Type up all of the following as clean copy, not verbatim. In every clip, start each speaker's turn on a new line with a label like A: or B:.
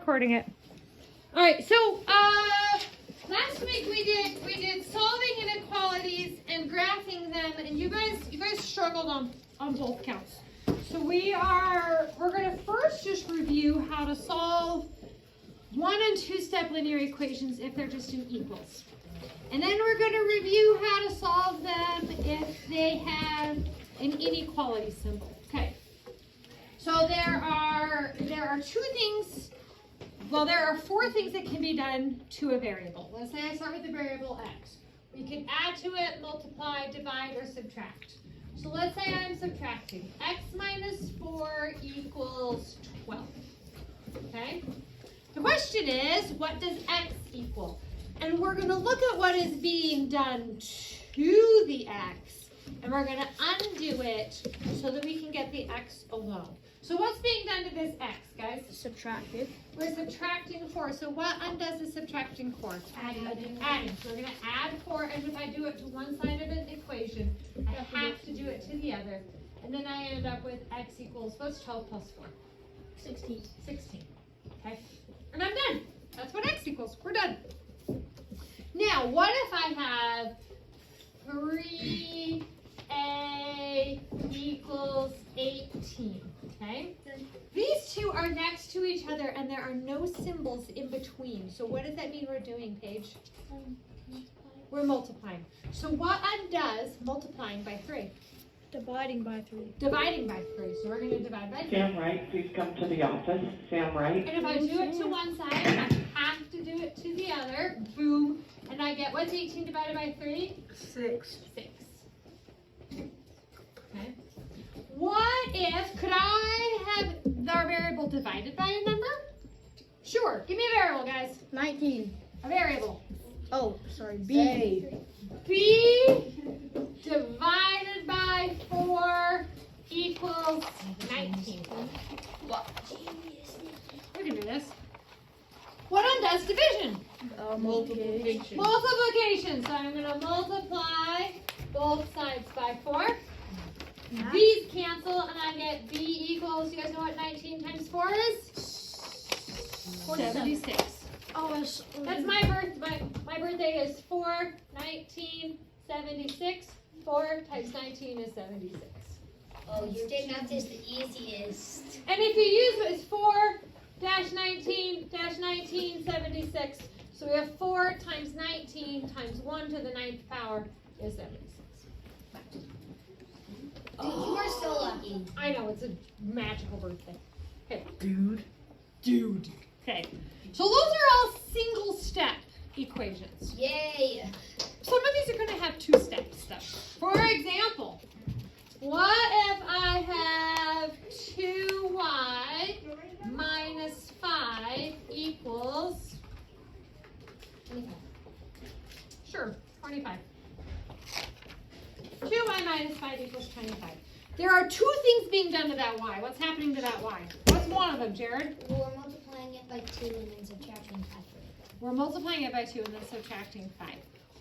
A: recording it. All right, so last week we did solving inequalities and graphing them, and you guys struggled on both counts. So we're going to first just review how to solve 1- and 2-step linear equations if they're just in equals. And then we're going to review how to solve them if they have an inequality symbol. Okay. So there are 2 things. Well, there are 4 things that can be done to a variable. Let's say I start with the variable x. We can add to it, multiply, divide, or subtract. So let's say I'm subtracting. X minus 4 equals 12. Okay? The question is, what does x equal? And we're going to look at what is being done to the x, and we're going to undo it so that we can get the x alone. So what's being done to this x, guys?
B: Subtracted.
A: We're subtracting 4. So what undoes the subtracting 4?
B: Adding.
A: So we're going to add 4, and if I do it to one side of an equation, I have to do it to the other. And then I end up with x equals, what's 12 plus 4?
B: 16.
A: 16. Okay? And I'm done. That's what x equals. We're done. Now, what if I have 3a equals 18? Okay? These two are next to each other and there are no symbols in between. So what does that mean we're doing, Paige? We're multiplying. So what undoes multiplying by 3?
B: Dividing by 3.
A: Dividing by 3. So we're going to divide by 3.
C: Sam Wright, please come to the office. Sam Wright.
A: And if I do it to one side, I have to do it to the other. Boom. And I get, what's 18 divided by 3?
B: 6.
A: 6. Okay. What if, could I have our variable divided by a number? Sure. Give me a variable, guys.
B: 19.
A: A variable.
B: Oh, sorry. B.
A: B divided by 4 equals 19. We can do this. What undoes division?
B: Multiplication.
A: Multiplication. So I'm going to multiply both sides by 4.
B: Yeah.
A: These cancel, and I get b equals, you guys know what 19 times 4 is? 76.
B: Oh,
A: That's my birthday is 4/19/76. 4 times 19 is 76.
D: Oh, your day math is the easiest.
A: And if you use it, it's 4-19-1976. So we have 4 times 19 times 1 to the 9th power is 76.
D: Dude, you are so lucky.
A: I know, it's a magical birthday. Okay.
B: Dude.
A: Okay. So those are all single step equations.
D: Yay.
A: Some of these are going to have 2-step stuff. For example, what if I have 2y minus 5 equals 25? Sure, 25. 2y minus 5 equals 25. There are 2 things being done to that y. What's happening to that y? What's one of them, Jared?
D: We're multiplying it by 2 and then subtracting 5.
A: We're multiplying it by 2 and then subtracting 5.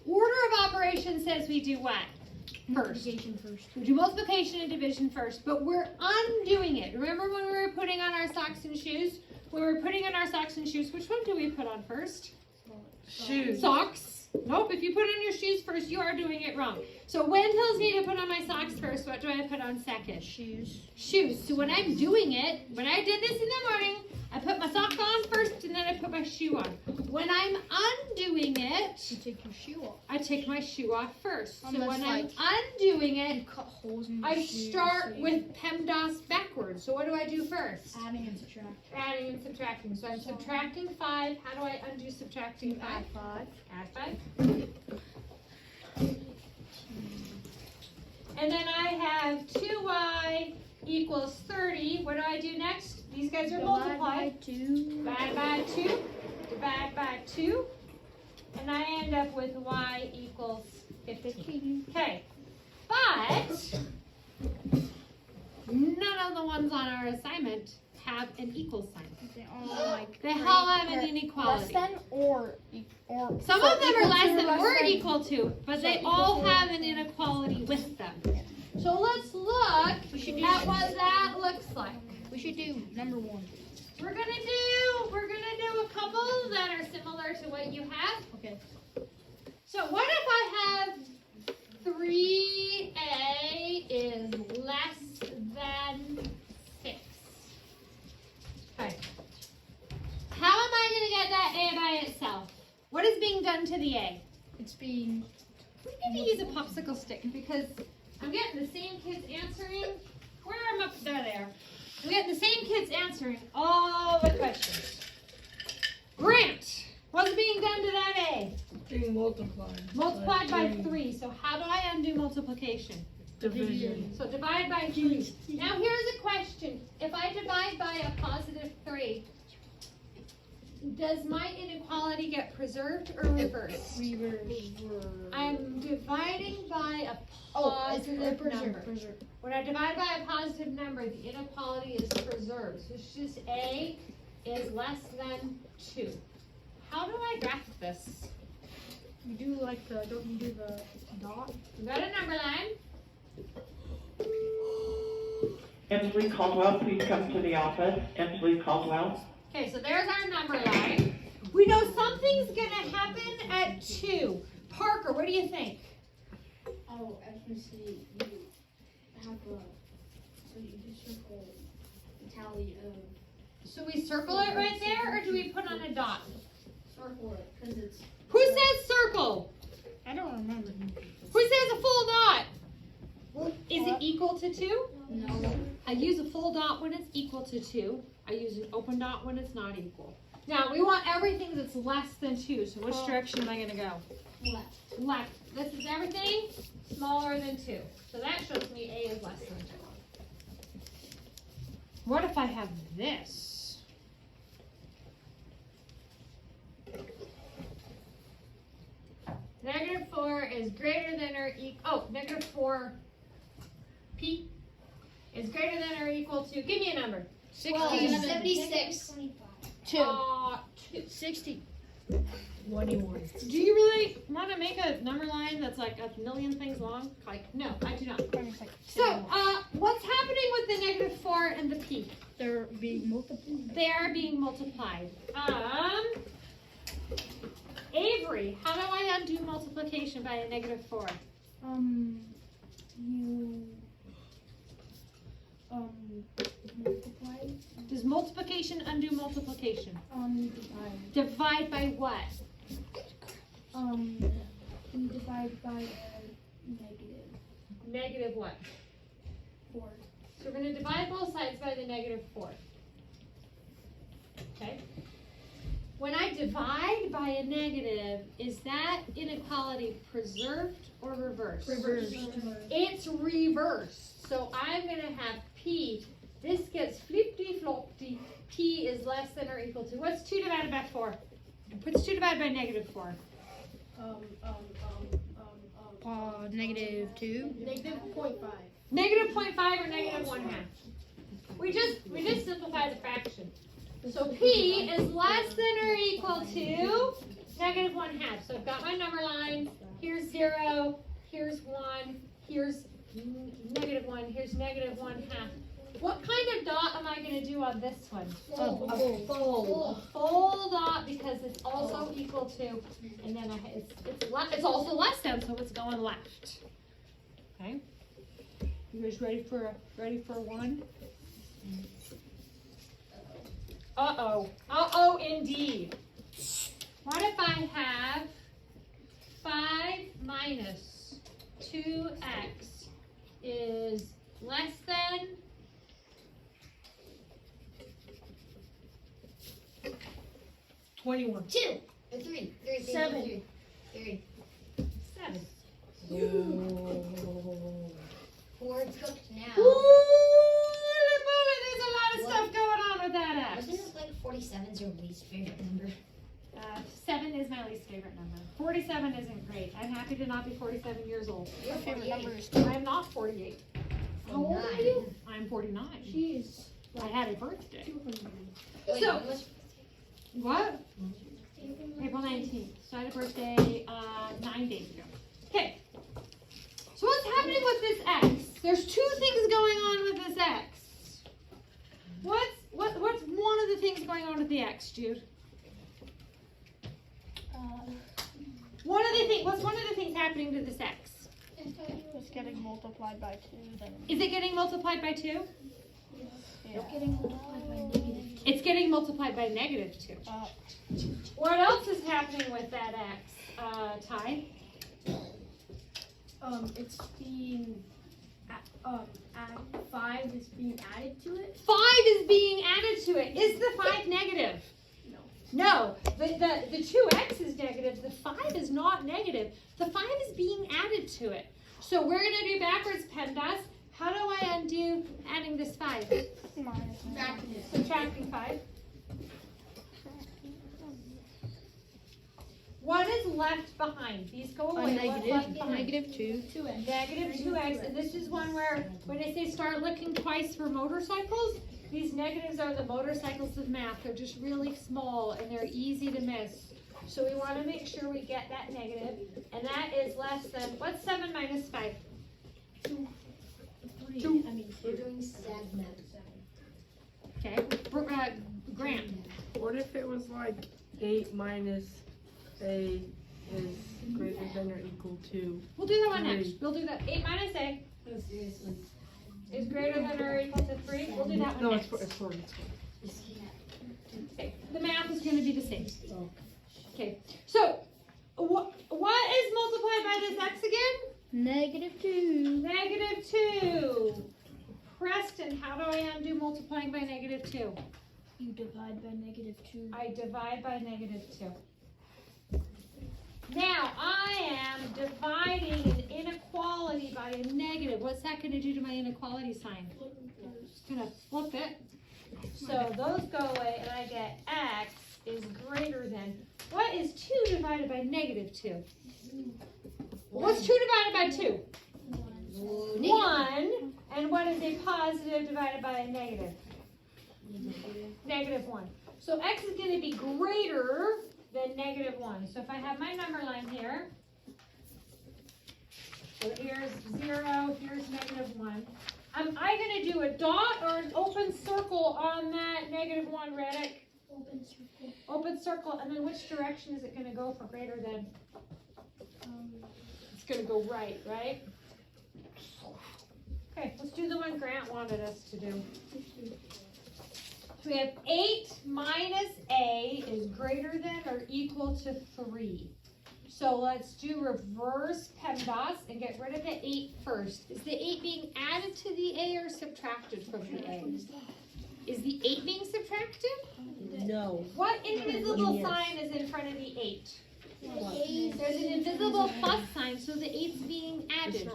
A: Order of operations says we do what? First.
B: Multiplication first.
A: We do multiplication and division first, but we're undoing it. Remember when we were putting on our socks and shoes? When we were putting on our socks and shoes, which one do we put on first?
B: Shoes.
A: Socks. Nope, if you put on your shoes first, you are doing it wrong. So when tells me to put on my socks first, what do I put on second?
B: Shoes.
A: Shoes. So when I'm doing it, when I did this in the morning, I put my sock on first and then I put my shoe on. When I'm undoing it,
B: You take your shoe off.
A: I take my shoe off first. So
B: Almost
A: when I'm
B: like
A: undoing
B: You
A: it,
B: cut holes in your
A: I
B: shoes.
A: start with PEMDAS backwards. So what do I do first?
B: Adding and subtracting.
A: Adding and subtracting. So I'm subtracting 5. How do I undo subtracting 5?
B: Add 5.
A: Add 5. And then I have 2y equals 30. What do I do next? These guys are multiplied.
B: By 2.
A: Divide by 2. Divide by 2. And I end up with y equals 15. Okay. But none of the ones on our assignment have an equal sign.
B: They all like.
A: They all have an inequality.
B: Less than or.
A: Some of them are
B: equal
A: less
B: to,
A: than
B: less
A: or
B: than.
A: equal to, but they
B: equal
A: all
B: to.
A: have an inequality with them. So let's look at what that looks like.
B: We should do number 1.
A: We're gonna do What is being done to the A?
B: It's being.
A: We need to use a popsicle stick because I'm getting the same kids answering. Where am I? There. I'm getting the same kids answering all the questions. Grant, what's being done to that A?
B: Being multiplied.
A: Multiplied by 3. So how do I undo multiplication?
B: Division.
A: So divide by 3. Now here's a question. If I divide by a positive 3, does my inequality get preserved or reversed? I'm dividing by a positive number. When I divide by a positive number, the inequality is preserved. So it's just A is less than 2. How do I graph this?
B: You do like the, don't you do the dot?
A: We got a number line.
C: Emily Caldwell, please come to the office. Emily Caldwell.
A: Okay, so there's our number line. We know something's gonna happen at 2. Parker, what do you think?
B: Oh, as you see, you have a, so you just circle the tally of,
A: So we circle it right there, or do we put on a dot?
B: circle it, because it's.
A: Who says circle?
B: I don't remember.
A: Who says a full dot? Is it equal to 2?
B: No.
A: I use a full dot when it's equal to 2. I use an open dot when it's not equal. Now, we want everything that's less than 2, so which direction am I going to go?
B: Left.
A: Left. This is everything smaller than 2. So that shows me A is less than 2. What if I have this? Negative 4 is greater than or equal, negative 4 P is greater than or equal to, give me a number.
D: 76.
B: 60.
A: 21. Do you really want to make a number line that's like a million things long? Like, no, I do not. So, what's happening with the negative 4 and the P?
B: They're being multiplied.
A: They are being multiplied. Avery, how do I undo multiplication by a negative 4?
B: You multiply.
A: Does multiplication undo multiplication?
B: Divide.
A: Divide by what?
B: You divide by a negative.
A: Negative what?
B: 4.
A: So we're going to divide both sides by the negative 4. Okay? When I divide by a negative, is that inequality preserved or reversed?
B: Reversed.
A: It's reversed. So I'm going to have P. This gets flippity-floppy. P is less than or equal to. What's 2 divided by 4? What's 2 divided by negative 4?
B: Negative 2.
A: Negative 0.5. Negative 0.5 or negative 1/2. We just simplified the fraction. So P is less than or equal to negative 1/2. So I've got my number lines. Here's 0. Here's 1. Here's negative 1. Here's negative 1/2. What kind of dot am I going to do on this one? A full dot because it's also equal to, and then it's also less than, so it's going left. Okay. You guys ready for one? Uh-oh, indeed. What if I have 5 minus 2x is less than 21.
D: 2. Or 3.
B: 7.
D: 3.
A: 7.
D: 4 cooked now.
A: Holy moly, there's a lot of stuff going on with that x.
D: Wasn't it like 47's your least favorite number?
A: 7 is my least favorite number. 47 isn't great. I'm happy to not be 47 years old.
D: Your favorite number is
A: I'm not 48. How old are you? I'm 49.
B: Jeez.
A: I had a birthday.
D: Wait,
A: So-
D: when was
A: What? April 19th. So I had a birthday 9 days ago. Okay. So what's happening with this x? There's 2 things going on with this x. What's one of the things going on with the x, Jude? What's one of the things happening to this x?
B: It's getting multiplied by 2. Then.
A: Is it getting multiplied by 2?
B: Getting multiplied by negative.
A: It's getting multiplied by -2. What else is happening with that x, Ty?
B: It's being, 5 is being added to it.
A: 5 is being added to it. Is the 5 negative?
B: No.
A: No, the 2x is negative. The 5 is not negative. The 5 is being added to it. So we're going to do backwards PEMDAS. How do I undo adding this 5? Subtracting 5. What is left behind? These go away. What's left behind?
B: -2.
A: Negative 2x, and this is one where, when they say start looking twice for motorcycles, these negatives are the motorcycles of math. They're just really small, and they're easy to miss. So we want to make sure we get that negative, and that is less than, what's 7 minus 5?
B: 3.
D: We're doing segment.
A: Okay, Grant.
E: What if it was like 8 minus a is greater than or equal to?
A: We'll do that one
E: 3.
A: next. We'll do that. 8 minus a is greater than or equal to 3. We'll do that one
E: No,
A: next.
E: it's 4.
A: Okay. The math is going to be the same. Okay, so what is multiplied by this x again?
B: -2.
A: -2. Preston, how do I undo multiplying by -2?
B: You divide by -2.
A: I divide by -2. Now, I am dividing an inequality by a negative. What's that going to do to my inequality sign? It's going to flip it. So those go away, and I get x is greater than, what is 2 divided by -2? What's 2 divided by 2? 1. And what is a positive divided by a negative? -1. So x is going to be greater than -1. So if I have my number line here, so here's 0, here's -1. Am I going to do a dot or an open circle on that -1, Reddick?
B: Open circle.
A: Open circle, and then which direction is it going to go for greater than? It's going to go right, right? Okay, let's do the one Grant wanted us to do. So we have 8 minus a is greater than or equal to 3. So let's do reverse PEMDAS and get rid of the 8 first. Is the 8 being added to the a or subtracted from the a? Is the 8 being subtracted?
E: No.
A: What invisible
E: Yes.
A: sign is in front of the 8? There's an invisible plus sign, so the 8's being added.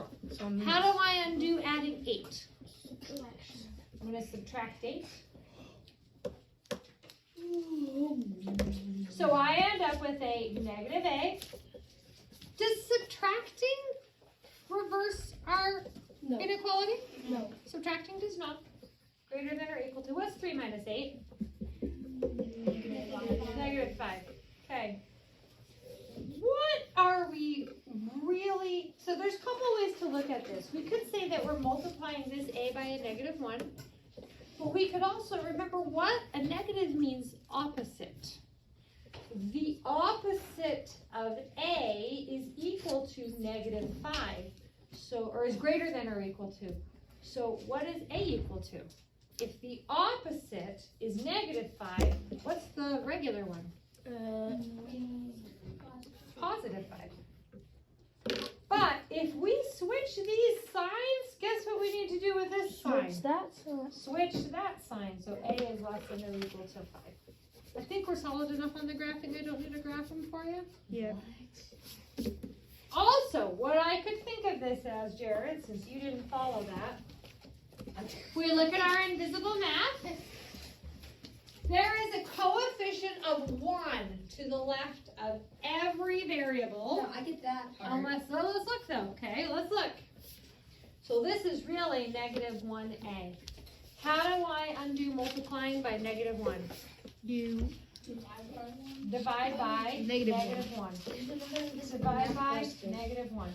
A: How do I undo adding 8? I'm going to subtract 8. So I end up with a negative a. Does subtracting reverse our
B: No.
A: inequality?
B: No.
A: Subtracting does not. Greater than or equal to, what's 3 minus 8? Negative 5. Okay. What are we really, so there's a couple ways to look at this. We could say that we're multiplying this a by a -1, but we could also remember what a negative means: opposite. The opposite of a is equal to -5, so, or is greater than or equal to. So what is a equal to? If the opposite is -5, what's the regular one? Positive 5. But if we switch these signs, guess what we need to do with this sign? Switch that sign. So a is less than or equal to 5. I think we're solid enough on the graphing. I don't need to graph them for you.
E: Yeah.
A: Also, what I could think of this as, Jared, since you didn't follow that, if we look at our invisible math, there is a coefficient of 1 to the left of every variable.
D: No, I get that part.
A: Unless, well, let's look though, okay? Let's look. So this is really -1a. How do I undo multiplying by -1?
E: You
A: Divide by
E: Negative
A: -1. Divide by -1.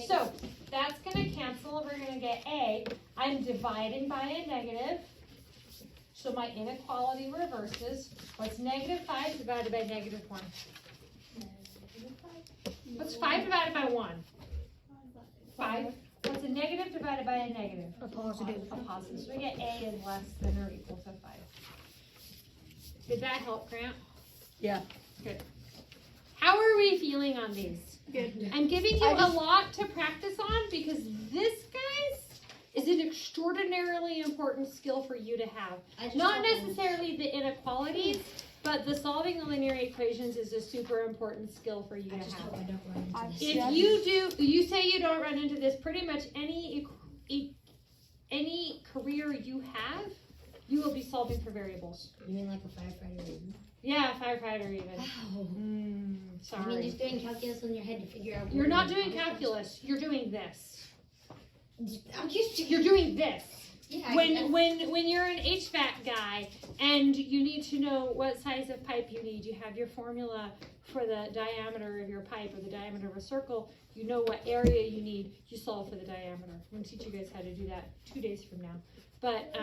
A: So that's going to cancel. We're going to get a. I'm dividing by a negative. So my inequality reverses. What's -5 divided by -1? What's 5 divided by 1? 5. What's a negative divided by a negative?
E: A positive.
A: A positive. So we get A is less than or equal to 5. Did that help, Grant?
E: Yeah.
A: Good. How are we feeling on these?
B: Good.
A: I'm giving you a lot to practice on because this, guys, is an extraordinarily important skill for you to have. Not necessarily the inequalities, but the solving the linear equations is a super important skill for you to have. If you say you don't run into this, pretty much any career you have, you will be solving for variables.
D: You mean like a firefighter even?
A: Yeah, firefighter even.
D: Wow.
A: Sorry.
D: I mean, just doing calculus in your head to figure out.
A: You're not doing calculus. You're doing this.
D: I'm just.
A: You're doing this.
D: Yeah.
A: When you're an HVAC guy and you need to know what size of pipe you need, you have your formula for the diameter of your pipe or the diameter of a circle. You know what area you need. You solve for the diameter. I'm going to teach you guys how to do that 2 days from now. But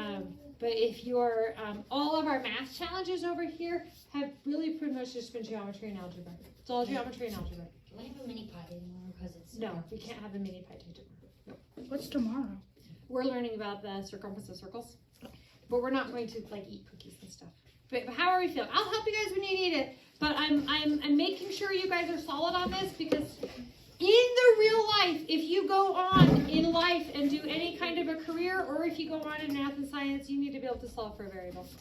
A: if you're all of our math challenges over here have really pretty much just been geometry and algebra. It's all geometry and algebra.
D: Can we have a mini pie anymore because it's.
A: No, we can't have a mini pie tomorrow.
E: What's tomorrow?
A: We're learning about the circumference of circles, but we're not going to like eat cookies and stuff. But how are we feeling? I'll help you guys when you need it. But I'm making sure you guys are solid on this because in the real life, if you go on in life and do any kind of a career, or if you go on in math and science, you need to be able to solve for variables.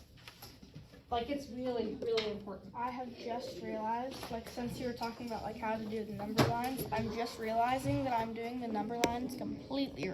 A: Like it's really, really important.
F: I have just realized, like since you were talking about like how to do the number lines, I'm just realizing that I'm doing the number lines completely wrong.